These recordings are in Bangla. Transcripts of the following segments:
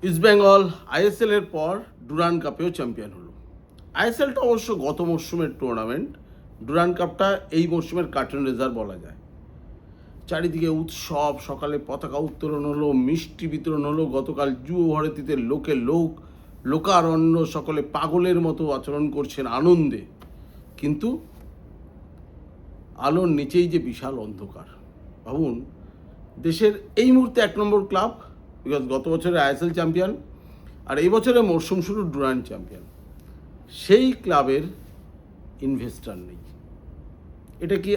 ইস্টবেঙ্গল আইএসএলের পর ডুরান্ড কাপেও চ্যাম্পিয়ন হলো। আইএসএলটা অবশ্য গত মরশুমের টুর্নামেন্ট, ডুরান্ড কাপটা এই মরশুমের কার্টেন রেজার বলা যায়। চারিদিকে উৎসব, সকালে পতাকা উত্তোলন হলো, মিষ্টি বিতরণ হলো। গতকাল যুব ভারতীতে লোকে লোকারণ্য, সকলে পাগলের মতো আচরণ করছেন আনন্দে। কিন্তু আলোর নিচেই যে বিশাল অন্ধকার। ভাবুন, দেশের এই মুহূর্তে 1 নম্বর ক্লাব, বিকজ গত বছরে আইএসএল চ্যাম্পিয়ন আর এই বছরে মরশুম শুরু ডুরান্ড চ্যাম্পিয়ন, সেই ক্লাবের ইনভেস্টার নেই। এটা কি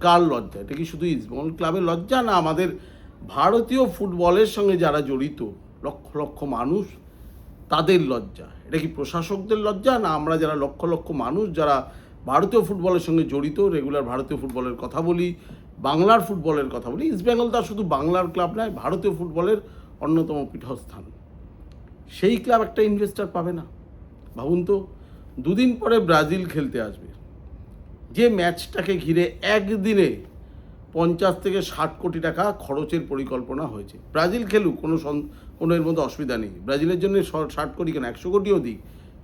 কার লজ্জা? এটা কি শুধু ইস্টবেঙ্গল ক্লাবের লজ্জা, না আমাদের ভারতীয় ফুটবলের সঙ্গে যারা জড়িত লক্ষ লক্ষ মানুষ তাদের লজ্জা? এটা কি প্রশাসকদের লজ্জা, না আমরা যারা লক্ষ লক্ষ মানুষ যারা ভারতীয় ফুটবলের সঙ্গে জড়িত, রেগুলার ভারতীয় ফুটবলের কথা বলি, বাংলার ফুটবলের কথা বলি? ইস্টবেঙ্গল তার শুধু বাংলার ক্লাব নয়, ভারতীয় ফুটবলের অন্যতম পীঠস্থান। সেই ক্লাব একটা ইনভেস্টার পাবে না? ভাবুন তো, দুদিন পরে ব্রাজিল খেলতে আসবে, যে ম্যাচটাকে ঘিরে একদিনে 50 থেকে 60 কোটি টাকা খরচের পরিকল্পনা হয়েছে। ব্রাজিল খেলুক, কোনো এর মধ্যে অসুবিধা নেই। ব্রাজিলের জন্য 60 কোটি কেন, 100 কোটিও দিক,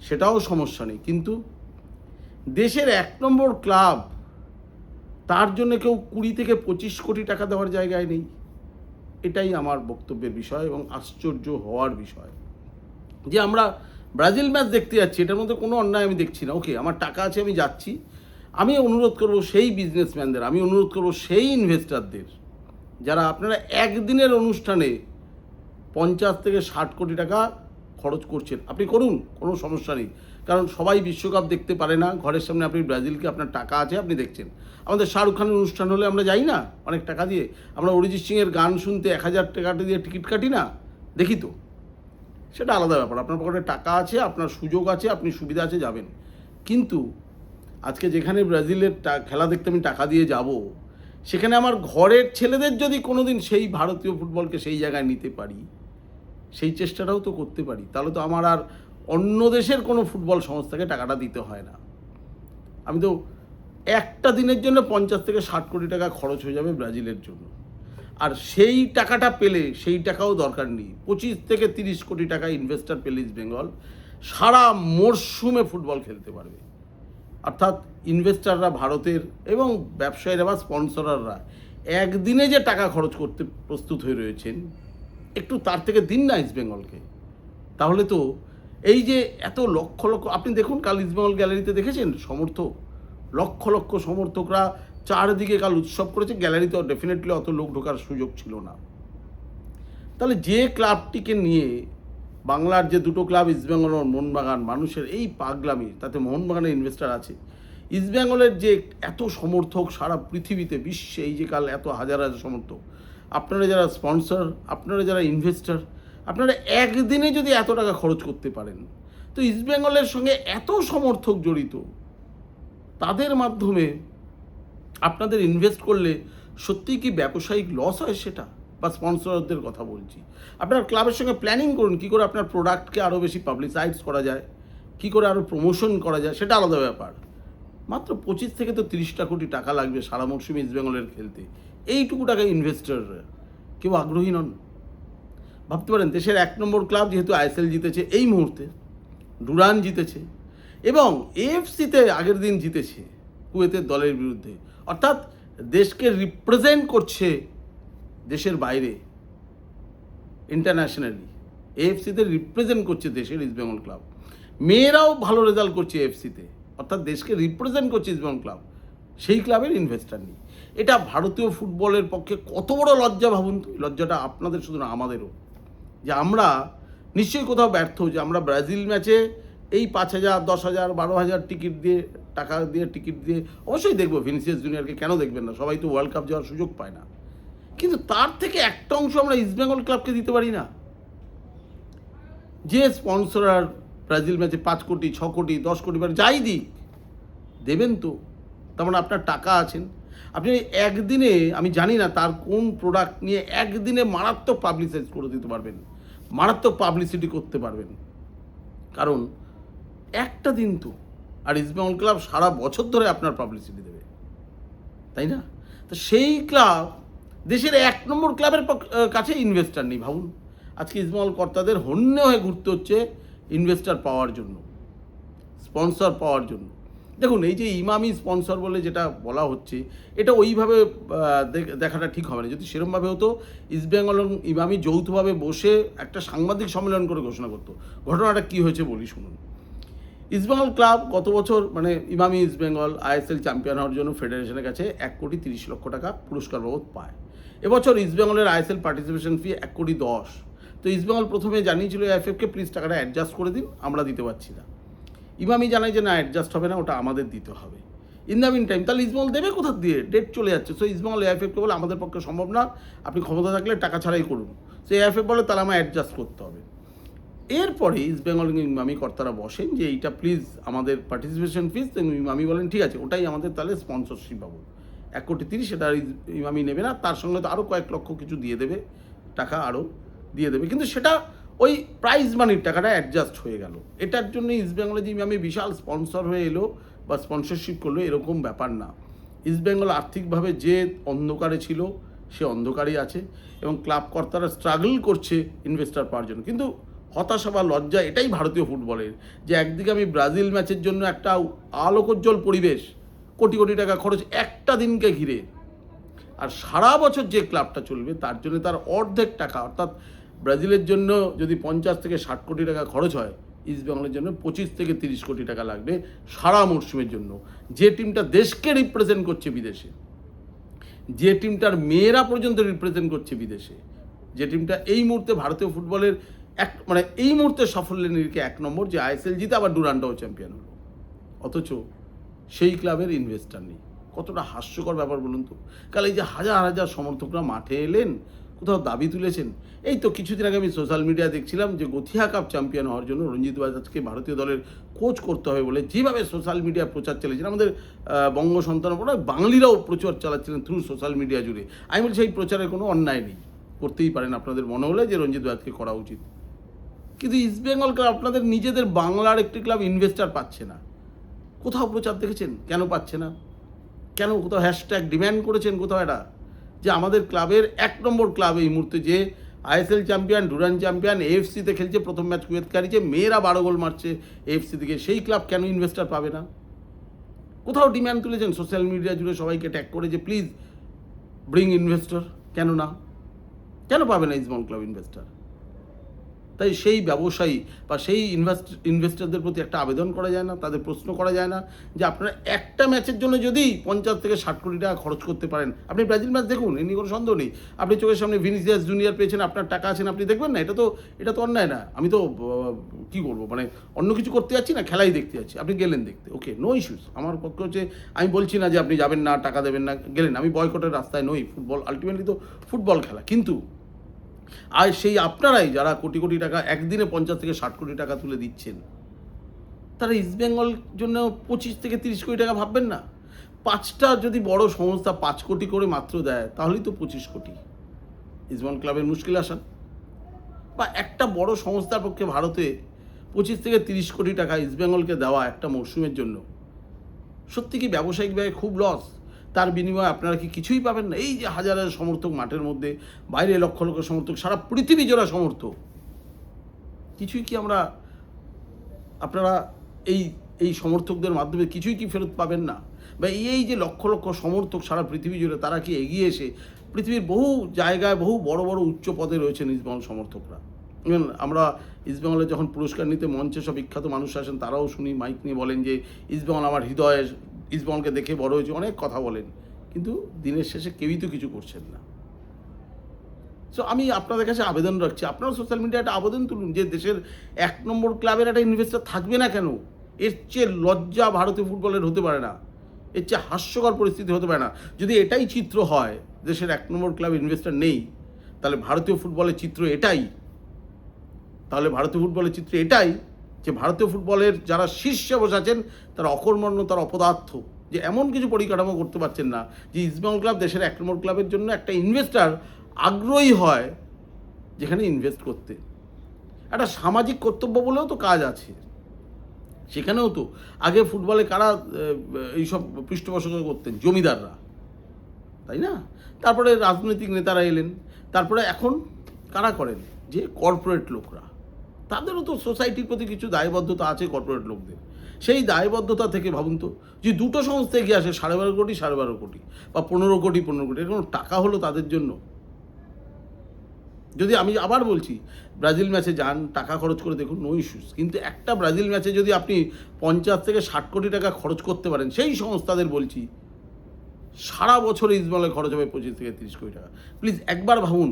সেটাও সমস্যা নেই। কিন্তু দেশের 1 নম্বর ক্লাব, তার জন্য কেউ 20 থেকে 25 কোটি টাকা দেওয়ার জায়গায় নেই। এটাই আমার বক্তব্যের বিষয় এবং আশ্চর্য হওয়ার বিষয় যে আমরা ব্রাজিল ম্যাচ দেখতে যাচ্ছি, এটার মধ্যে কোনো অন্যায় আমি দেখছি না। ওকে, আমার টাকা আছে, আমি যাচ্ছি। আমি অনুরোধ করব সেই বিজনেসম্যানদের, আমি অনুরোধ করব সেই ইনভেস্টারদের, যারা আপনারা একদিনের অনুষ্ঠানে 50 থেকে 60 কোটি টাকা খরচ করছেন, আপনি করুন, কোনো সমস্যা নেই। কারণ সবাই বিশ্বকাপ দেখতে পারে না। ঘরের সামনে আপনি ব্রাজিলকে, আপনার টাকা আছে, আপনি দেখছেন। আমাদের শাহরুখ খানের অনুষ্ঠান হলে আমরা যাই না অনেক টাকা দিয়ে? আমরা অরিজিৎ সিংয়ের গান শুনতে 1000 টাকা দিয়ে টিকিট কাটি না? দেখি তো, সেটা আলাদা ব্যাপার। আপনার পকেটে টাকা আছে, আপনার সুযোগ আছে, আপনি সুবিধা আছে, যাবেন। কিন্তু আজকে যেখানে ব্রাজিলের খেলা দেখতে আমি টাকা দিয়ে যাব, সেখানে আমার ঘরের ছেলেদের যদি কোনো দিন সেই ভারতীয় ফুটবলকে সেই জায়গায় নিতে পারি, সেই চেষ্টাটাও তো করতে পারি, তাহলে তো আমার আর অন্য দেশের কোনো ফুটবল সংস্থাকে টাকাটা দিতে হয় না। আমি তো একটা দিনের জন্য 50 থেকে 60 কোটি টাকা খরচ হয়ে যাবে ব্রাজিলের জন্য। আর সেই টাকাটা পেলে, সেই টাকাও দরকার নেই, 25 থেকে 30 কোটি টাকা ইনভেস্টার পেলে ইস্টবেঙ্গল সারা মরশুমে ফুটবল খেলতে পারবে। অর্থাৎ ইনভেস্টাররা ভারতের এবং ব্যবসায়ীরা বা স্পন্সরাররা একদিনে যে টাকা খরচ করতে প্রস্তুত হয়ে রয়েছেন, একটু তার থেকে দিন না ইস্টবেঙ্গলকে। তাহলে তো এই যে এত লক্ষ লক্ষ, আপনি দেখুন কাল ইস্টবেঙ্গল গ্যালারিতে দেখেছেন সমর্থক, লক্ষ লক্ষ সমর্থকরা চারদিকে কাল উৎসব করেছে। গ্যালারিতে ডেফিনেটলি অত লোক ঢোকার সুযোগ ছিল না। তাহলে যে ক্লাবটিকে নিয়ে বাংলার যে দুটো ক্লাব ইস্টবেঙ্গল ও মোহনবাগান, মানুষের এই পাগলামি, তাতে মোহনবাগানের ইনভেস্টার আছে। ইস্টবেঙ্গলের যে এত সমর্থক সারা পৃথিবীতে, বিশ্বে, এই যে কাল এত হাজার হাজার সমর্থক, আপনারা যারা স্পন্সর, আপনারা যারা ইনভেস্টার, আপনারা একদিনে যদি এত টাকা খরচ করতে পারেন, তো ইস্টবেঙ্গলের সঙ্গে এত সমর্থক জড়িত, তাদের মাধ্যমে আপনাদের ইনভেস্ট করলে সত্যিই কি ব্যবসায়িক লস হয় সেটা? বা স্পন্সরদের কথা বলছি, আপনার ক্লাবের সঙ্গে প্ল্যানিং করুন কী করে আপনার প্রোডাক্টকে আরও বেশি পাবলিসাইজ করা যায়, কী করে আরও প্রমোশন করা যায়, সেটা আলাদা ব্যাপার। মাত্র 25 থেকে তো 30টা কোটি টাকা লাগবে সারা মরশুমে ইস্টবেঙ্গলের খেলতে। এইটুকু টাকা ইনভেস্টররা কেউ আগ্রহী নন? ভাবতে পারেন, দেশের 1 নম্বর ক্লাব যেহেতু আইএসএল জিতেছে, এই মুহূর্তে ডুরান্ড জিতেছে এবং এএফসিতে আগের দিন জিতেছে কুয়েতের দলের বিরুদ্ধে, অর্থাৎ দেশকে রিপ্রেজেন্ট করছে দেশের বাইরে, ইন্টারন্যাশনালি এএফসিতে রিপ্রেজেন্ট করছে দেশের ইস্টবেঙ্গল ক্লাব। মেয়েরাও ভালো রেজাল্ট করছে এএফসিতে, অর্থাৎ দেশকে রিপ্রেজেন্ট করছে ইস্টবেঙ্গল ক্লাব। সেই ক্লাবের ইনভেস্টার নেই। এটা ভারতীয় ফুটবলের পক্ষে কত বড় লজ্জা ভাবুন তো। লজ্জাটা আপনাদের শুধু না, আমাদেরও, যে আমরা নিশ্চয়ই কোথাও ব্যর্থ, যে আমরা ব্রাজিল ম্যাচে এই 5,000, 10,000, 12,000 টিকিট দিয়ে, টাকা দিয়ে টিকিট দিয়ে অবশ্যই দেখবো। ভিনিসিয়াস জুনিয়রকে কেন দেখবেন না? সবাই তো ওয়ার্ল্ড কাপ যাওয়ার সুযোগ পায় না। কিন্তু তার থেকে একটা অংশ আমরা ইস্টবেঙ্গল ক্লাবকে দিতে পারি না? যে স্পন্সরার ব্রাজিল ম্যাচে 5 কোটি, 6 কোটি, 10 কোটি, যাই দিক, দেবেন তো। তার মানে আপনার টাকা আছেন, আপনি একদিনে, আমি জানি না তার কোন প্রোডাক্ট নিয়ে একদিনে মারাত্মক পাবলিসাইজ করে দিতে পারবেন, মারাত্মক পাবলিসিটি করতে পারবেন। কারণ একটা দিন তো, আর ইস্টবেঙ্গল ক্লাব সারা বছর ধরে আপনার পাবলিসিটি দেবে, তাই না? তো সেই ক্লাব, দেশের 1 নম্বর ক্লাবের কাছে ইনভেস্টার নেই। ভাবুন, আজকে ইস্টবেঙ্গল কর্তাদের হন্যে হয়ে ঘুরতে হচ্ছে ইনভেস্টার পাওয়ার জন্য, স্পন্সর পাওয়ার জন্য। দেখুন, এই যে ইমামি স্পন্সর বলে যেটা বলা হচ্ছে, এটা ওইভাবে দেখাটা ঠিক হবে না। যদি সেরকমভাবে হতো, ইস্টবেঙ্গল এবং ইমামি যৌথভাবে বসে একটা সাংবাদিক সম্মেলন করে ঘোষণা করতো। ঘটনাটা কী হয়েছে বলি, শুনুন। ইস্টবেঙ্গল ক্লাব গত বছর মানে ইমামি ইস্টবেঙ্গল আইএসএল চ্যাম্পিয়ন হওয়ার জন্য ফেডারেশনের কাছে 1,30,00,000 টাকা পুরস্কার বাবদ পায়। এবছর ইস্টবেঙ্গলের আইএসএল পার্টিসিপেশন ফি 1,10,00,000। তো ইস্টবেঙ্গল প্রথমে জানিয়েছিল এএফএফকে, প্লিজ টাকাটা অ্যাডজাস্ট করে দিন, আমরা দিতে পারছি না। ইমামি জানায় যে না, অ্যাডজাস্ট হবে না, ওটা আমাদের দিতে হবে। ইন দ্য মিন টাইম তাহলে ইস্টবেঙ্গল দেবে কোথা দিয়ে? ডেট চলে যাচ্ছে। সো ইস্টবেঙ্গল এএফএফকে বলে আমাদের পক্ষে সম্ভব না, আপনি ক্ষমতা থাকলে টাকা ছাড়াই করুন। সো এএফএফ বলে তাহলে আমার অ্যাডজাস্ট করতে হবে। এরপরে ইস্টবেঙ্গল ইমামি কর্তারা বসেন যে এইটা প্লিজ আমাদের পার্টিসিপেশন ফিস। ইমামি বলেন ঠিক আছে, ওটাই আমাদের তাহলে স্পন্সরশিপ পাবো 1,30,00,000, সেটা ইমামি নেবে না, তার সঙ্গে তো আরও কয়েক লক্ষ কিছু দিয়ে দেবে, টাকা আরও দিয়ে দেবে, কিন্তু সেটা ওই প্রাইজ মানির টাকাটা অ্যাডজাস্ট হয়ে গেল। এটার জন্য ইস্টবেঙ্গলে যে ইমামি বিশাল স্পন্সর হয়ে এলো বা স্পন্সরশিপ করলো, এরকম ব্যাপার না। ইস্টবেঙ্গল আর্থিকভাবে যে অন্ধকারে ছিল সে অন্ধকারেই আছে, এবং ক্লাব কর্তারা স্ট্রাগল করছে ইনভেস্টার পাওয়ার জন্য। কিন্তু হতাশা বা লজ্জা এটাই ভারতীয় ফুটবলের, যে একদিকে আমি ব্রাজিল ম্যাচের জন্য একটা আলোকোজ্জ্বল পরিবেশ, কোটি কোটি টাকা খরচ একটা দিনকে ঘিরে, আর সারা বছর যে ক্লাবটা চলবে তার জন্য তার অর্ধেক টাকা, অর্থাৎ ব্রাজিলের জন্য যদি 50 থেকে 60 কোটি টাকা খরচ হয়, ইস্টবেঙ্গলের জন্য 25 থেকে 30 কোটি টাকা লাগবে সারা মরশুমের জন্য। যে টিমটা দেশকে রিপ্রেজেন্ট করছে বিদেশে, যে টিমটার মেয়েরা পর্যন্ত রিপ্রেজেন্ট করছে বিদেশে, যে টিমটা এই মুহূর্তে ভারতীয় ফুটবলের মানে এই মুহূর্তে সাফল্যের নিরিখে 1 নম্বর, যে আইএসএল জিতে আবার ডুরান্ডাও চ্যাম্পিয়ন হলো, অথচ সেই ক্লাবের ইনভেস্টার নেই। কতটা হাস্যকর ব্যাপার বলুন তো। কাল এই যে হাজার হাজার সমর্থকরা মাঠে এলেন, কোথাও দাবি তুলেছেন। এই তো কিছুদিন আগে আমি সোশ্যাল মিডিয়া দেখছিলাম যে গথিয়া কাপ চ্যাম্পিয়ন হওয়ার জন্য রঞ্জিত বাজাজকে ভারতীয় দলের কোচ করতে হবে বলে যেভাবে সোশ্যাল মিডিয়া প্রচার চালিয়েছেন, আমাদের বঙ্গ সন্তান পড়া বাঙালিরাও প্রচার চালাচ্ছিলেন থ্রু সোশ্যাল মিডিয়া জুড়ে। আমি বলছি এই প্রচারের কোনো অন্যায় নেই, করতেই পারেন আপনাদের মনে হলে যে রঞ্জিত বাজাজকে করা উচিত। কিন্তু ইস্টবেঙ্গল ক্লাব আপনাদের নিজেদের বাংলার একটি ক্লাব ইনভেস্টার পাচ্ছে না, কোথাও প্রচার দেখেছেন? কেন পাচ্ছে না? কেন কোথাও হ্যাশট্যাগ ডিম্যান্ড করেছেন কোথাও এটা, যে আমাদের ক্লাবের 1 নম্বর ক্লাব এই মুহূর্তে, যে আইএসএল চ্যাম্পিয়ন, ডুরান্ড চ্যাম্পিয়ন, এএফসিতে খেলছে, প্রথম ম্যাচ কুয়েতকারি, যে মেয়েরা 12 গোল মারছে এএফসি থেকে, সেই ক্লাব কেন ইনভেস্টার পাবে না? কোথাও ডিম্যান্ড তুলেছেন সোশ্যাল মিডিয়া জুড়ে সবাইকে ট্যাগ করে যে প্লিজ ব্রিং ইনভেস্টর? কেন না? কেন পাবে না ইস্টবেঙ্গল ক্লাব ইনভেস্টার? তাই সেই ব্যবসায়ী বা সেই ইনভেস্টরদের প্রতি একটা আবেদন করা যায় না, তাদের প্রশ্ন করা যায় না যে আপনারা একটা ম্যাচের জন্য যদি 50 থেকে 60 কোটি টাকা খরচ করতে পারেন, আপনি ব্রাজিল ম্যাচ দেখুন, এ নিয়ে কোনো সন্দেহ নেই। আপনি চোখের সামনে ভিনিসিয়াস জুনিয়র পেয়েছেন, আপনার টাকা আছেন, আপনি দেখবেন না? এটা তো অন্যায় না। আমি তো কী করবো, মানে অন্য কিছু করতে যাচ্ছি না, খেলাই দেখতে যাচ্ছি, আপনি গেলেন দেখতে, ওকে, নো ইস্যুস। আমার পক্ষে হচ্ছে, আমি বলছি না যে আপনি যাবেন না, টাকা দেবেন না, গেলেন, আমি বয়কটের রাস্তায় নই। ফুটবল আলটিমেটলি তো ফুটবল খেলা, কিন্তু আর সেই আপনারাই যারা কোটি কোটি টাকা একদিনে 50 থেকে 60 কোটি টাকা তুলে দিচ্ছেন, তারা ইস্টবেঙ্গল জন্য 25 থেকে 30 কোটি টাকা ভাববেন না? 5টা যদি বড় সংস্থা 5 কোটি করে মাত্র দেয়, তাহলেই তো 25 কোটি ইস্টবেঙ্গল ক্লাবের মুশকিল আসান। বা একটা বড় সংস্থার পক্ষে ভারতে 25 থেকে 30 কোটি টাকা ইস্টবেঙ্গলকে দেওয়া একটা মরশুমের জন্য সত্যি কি ব্যবসায়িকভাবে খুব লস? তার বিনিময়ে আপনারা কি কিছুই পাবেন না? এই যে হাজার হাজার সমর্থক মাঠের মধ্যে, বাইরে লক্ষ লক্ষ সমর্থক, সারা পৃথিবী জোড়া সমর্থক, কিছুই কি আপনারা এই সমর্থকদের মাধ্যমে কিছুই কি ফেরত পাবেন না? বা এই যে লক্ষ লক্ষ সমর্থক সারা পৃথিবী জুড়ে, তারা কি এগিয়ে এসে পৃথিবীর বহু জায়গায় বহু বড় বড় উচ্চ পদে রয়েছেন ইস্টবেঙ্গল সমর্থকরা। আমরা ইস্টবেঙ্গলে যখন পুরস্কার নিতে মঞ্চে সব বিখ্যাত মানুষ আসেন, তারাও শুনি মাইক নিয়ে বলেন যে ইস্টবেঙ্গল আমার হৃদয়ে, ইস্টবেঙ্গলকে দেখে বড় হয়েছে, অনেক কথা বলেন, কিন্তু দিনের শেষে কেউই তো কিছু করছেন না। সো আমি আপনাদের কাছে আবেদন রাখছি, আপনারা সোশ্যাল মিডিয়ায় একটা আবেদন তুলুন যে দেশের 1 নম্বর ক্লাবের একটা ইনভেস্টার থাকবে না কেন? এর চেয়ে লজ্জা ভারতীয় ফুটবলের হতে পারে না, এর চেয়ে হাস্যকর পরিস্থিতি হতে পারে না। যদি এটাই চিত্র হয়, দেশের 1 নম্বর ক্লাব ইনভেস্টার নেই, তাহলে ভারতীয় ফুটবলের চিত্র এটাই, যে ভারতীয় ফুটবলের যারা শীর্ষে বসে আছেন তারা অকর্মণ্য, তারা অপদার্থ, যে এমন কিছু পরিকাঠামো করতে পারছেন না যে ইস্টবেঙ্গল ক্লাব দেশের 1 নম্বর ক্লাবের জন্য একটা ইনভেস্টার আগ্রহী হয় যেখানে ইনভেস্ট করতে। একটা সামাজিক কর্তব্য বলেও তো কাজ আছে, সেখানেও তো আগে ফুটবলে কারা এইসব পৃষ্ঠপোষকতা করতেন? জমিদাররা, তাই না? তারপরে রাজনৈতিক নেতারা এলেন, তারপরে এখন কারা করেন? যে কর্পোরেট লোকরা, তাদেরও তো সোসাইটির প্রতি কিছু দায়বদ্ধতা আছে কর্পোরেট লোকদের। সেই দায়বদ্ধতা থেকে ভাবুন তো, যে দুটো সংস্থা এগিয়ে আসে 12.5 কোটি 12.5 কোটি বা 15 কোটি 15 কোটি, এর কোনো টাকা হলো তাদের জন্য? যদি আমি আবার বলছি, ব্রাজিল ম্যাচে যান, টাকা খরচ করে দেখুন, নো ইস্যুস, কিন্তু একটা ব্রাজিল ম্যাচে যদি আপনি 50 থেকে 60 কোটি টাকা খরচ করতে পারেন, সেই সংস্থাদের বলছি সারা বছরে ইস্টবেঙ্গলে খরচ হবে 25 থেকে 30 কোটি টাকা। প্লিজ একবার ভাবুন,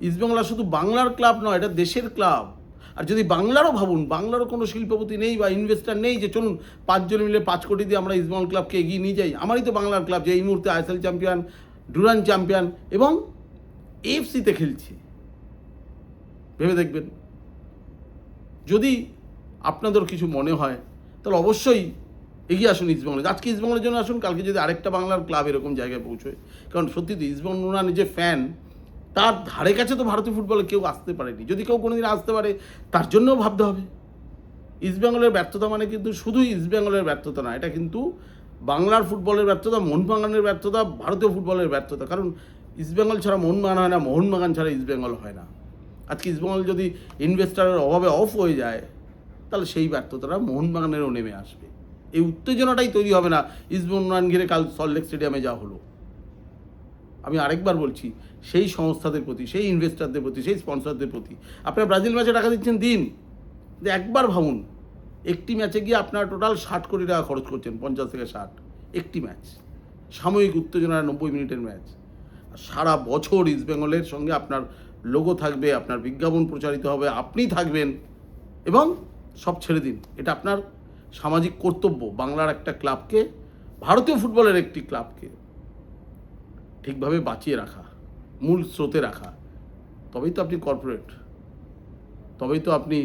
ইস্টবেঙ্গল শুধু বাংলার ক্লাব নয়, এটা দেশের ক্লাব। আর যদি বাংলারও ভাবুন, বাংলারও কোনো শিল্পপতি নেই বা ইনভেস্টার নেই যে চলুন 5 জন মিলে 5 কোটি দিয়ে আমরা ইস্টবেঙ্গল ক্লাবকে এগিয়ে নিয়ে যাই। আমারই তো বাংলার ক্লাব যে এই মুহূর্তে আইএসএল চ্যাম্পিয়ন, ডুরান্ড চ্যাম্পিয়ন এবং এএফসিতে খেলছে। ভেবে দেখবেন, যদি আপনাদের কিছু মনে হয় তাহলে অবশ্যই এগিয়ে আসুন ইস্টবেঙ্গলে। আজকে ইস্টবেঙ্গলের জন্য আসুন, কালকে যদি আরেকটা বাংলার ক্লাব এরকম জায়গায় পৌঁছয়। কারণ সত্যি তো ইস্টবেঙ্গল নিজে ফ্যান, তার ধারে কাছে তো ভারতীয় ফুটবলে কেউ আসতে পারেনি। যদি কেউ কোনোদিন আসতে পারে, তার জন্যও ভাবতে হবে। ইস্টবেঙ্গলের ব্যর্থতা মানে কিন্তু শুধু ইস্টবেঙ্গলের ব্যর্থতা না, এটা কিন্তু বাংলার ফুটবলের ব্যর্থতা, মোহনবাগানের ব্যর্থতা, ভারতীয় ফুটবলের ব্যর্থতা। কারণ ইস্টবেঙ্গল ছাড়া মোহনবাগান হয় না, মোহনবাগান ছাড়া ইস্টবেঙ্গল হয় না। আজকে ইস্টবেঙ্গল যদি ইনভেস্টারের অভাবে অফ হয়ে যায়, তাহলে সেই ব্যর্থতাটা মোহনবাগানেরও নেমে আসবে। এই উত্তেজনাটাই তৈরি হবে না ইস্টবেঙ্গল ঘিরে কাল সল্টলেক স্টেডিয়ামে যা হলো। আমি আরেকবার বলছি, সেই সংস্থাদের প্রতি, সেই ইনভেস্টারদের প্রতি, সেই স্পন্সরদের প্রতি আপনারা ব্রাজিল ম্যাচে টাকা দিচ্ছেন দিন, যে একবার ভাবুন, একটি ম্যাচে গিয়ে আপনারা টোটাল 60 কোটি টাকা খরচ করছেন, 50 থেকে 60, একটি ম্যাচ, সাময়িক উত্তেজনার 90 মিনিটের ম্যাচ। সারা বছর ইস্টবেঙ্গলের সঙ্গে আপনার লোগো থাকবে, আপনার বিজ্ঞাপন প্রচারিত হবে, আপনি থাকবেন, এবং সব ছেড়ে দিন। এটা আপনার সামাজিক কর্তব্য, বাংলার একটা ক্লাবকে, ভারতীয় ফুটবলের একটি ক্লাবকে ঠিকভাবে বাঁচিয়ে রাখা, মূল স্রোতে রাখা। তবেই তো আপনি কর্পোরেট, তবেই তো আপনি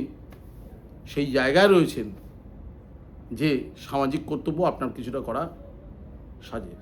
সেই জায়গায় রয়েছেন যে সামাজিক কর্তব্য আপনার কিছুটা করা সাজে।